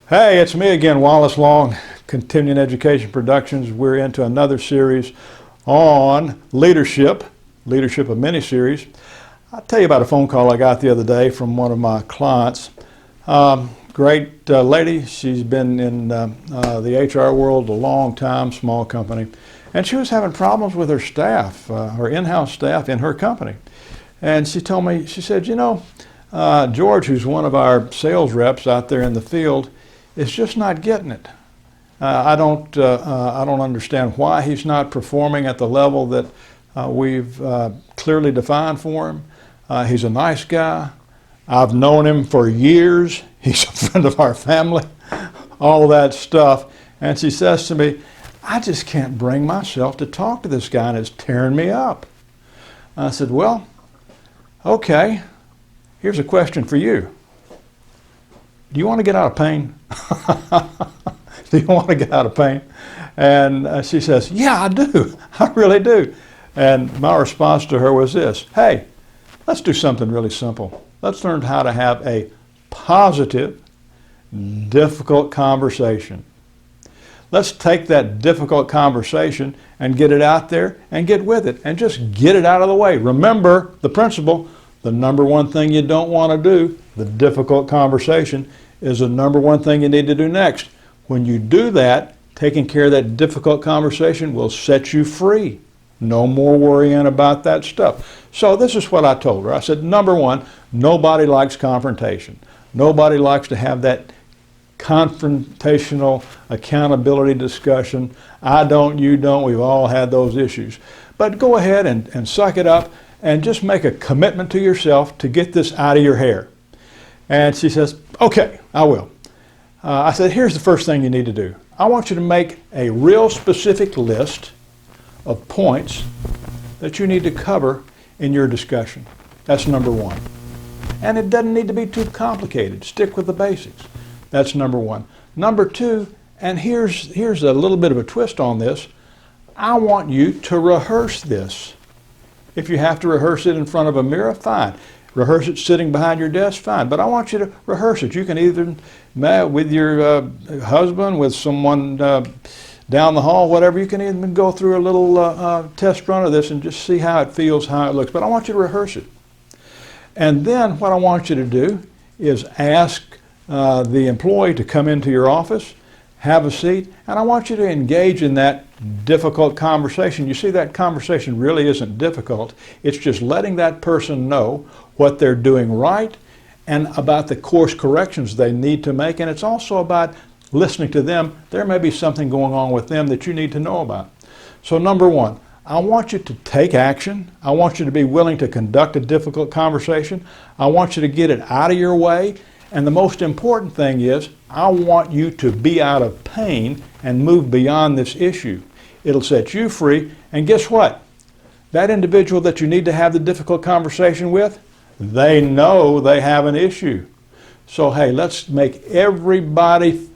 Hey, it's me again, Wallace Long, Continuing Education Productions. We're into another series on leadership, a mini-series. I'll tell you about a phone call I got the other day from one of my clients. Great lady. She's been in the HR world a long time, small company. And she was having problems with her staff, her in-house staff in her company. And she told me, she said, you know, George, who's one of our sales reps out there in the field, is just not getting it. I don't understand why he's not performing at the level that we've clearly defined for him. He's a nice guy. I've known him for years. He's a friend of our family, all that stuff. And she says to me, I just can't bring myself to talk to this guy, and it's tearing me up. I said, well, okay, here's a question for you. Do you want to get out of pain? Do you want to get out of pain? And she says, yeah, I do. I really do. And my response to her was this: hey, let's do something really simple. Let's learn how to have a positive, difficult conversation. Let's take that difficult conversation and get it out there and get with it and just get it out of the way. Remember the principle, the number one thing you don't want to do, the difficult conversation, is the number one thing you need to do next. When you do that, taking care of that difficult conversation will set you free. No more worrying about that stuff. So this is what I told her. I said, number one, nobody likes confrontation. Nobody likes to have that confrontational accountability discussion. I don't, you don't, we've all had those issues. But go ahead and suck it up and just make a commitment to yourself to get this out of your hair. And she says, okay, I will. I said, here's the first thing you need to do. I want you to make a real specific list of points that you need to cover in your discussion. That's number one. And it doesn't need to be too complicated. Stick with the basics. That's number one. Number two, and here's a little bit of a twist on this, I want you to rehearse this. If you have to rehearse it in front of a mirror, fine. Rehearse it sitting behind your desk, fine. But I want you to rehearse it. You can either with your husband, with someone down the hall, whatever. You can even go through a little test run of this and just see how it feels, how it looks. But I want you to rehearse it. And then what I want you to do is ask the employee to come into your office, have a seat, and I want you to engage in that difficult conversation. You see, that conversation really isn't difficult. It's just letting that person know what they're doing right and about the course corrections they need to make. And it's also about listening to them. There may be something going on with them that you need to know about. So number one, I want you to take action. I want you to be willing to conduct a difficult conversation. I want you to get it out of your way. And the most important thing is, I want you to be out of pain and move beyond this issue. It'll set you free. And guess what? That individual that you need to have the difficult conversation with, they know they have an issue. So hey, let's make everybody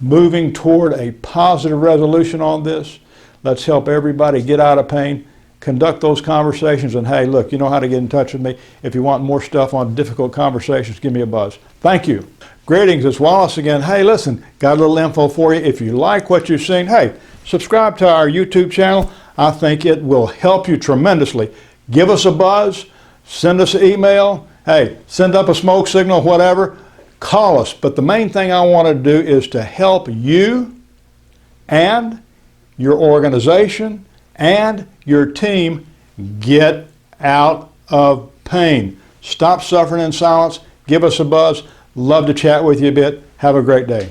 moving toward a positive resolution on this. Let's help everybody get out of pain. Conduct those conversations, and hey, look, you know how to get in touch with me. If you want more stuff on difficult conversations, give me a buzz. Thank you. Greetings, it's Wallace again. Hey, listen, got a little info for you. If you like what you've seen, hey, subscribe to our YouTube channel. I think it will help you tremendously. Give us a buzz, send us an email, hey, send up a smoke signal, whatever. Call us. But the main thing I want to do is to help you and your organization and your team get out of pain. Stop suffering in silence. Give us a buzz. Love to chat with you a bit. Have a great day.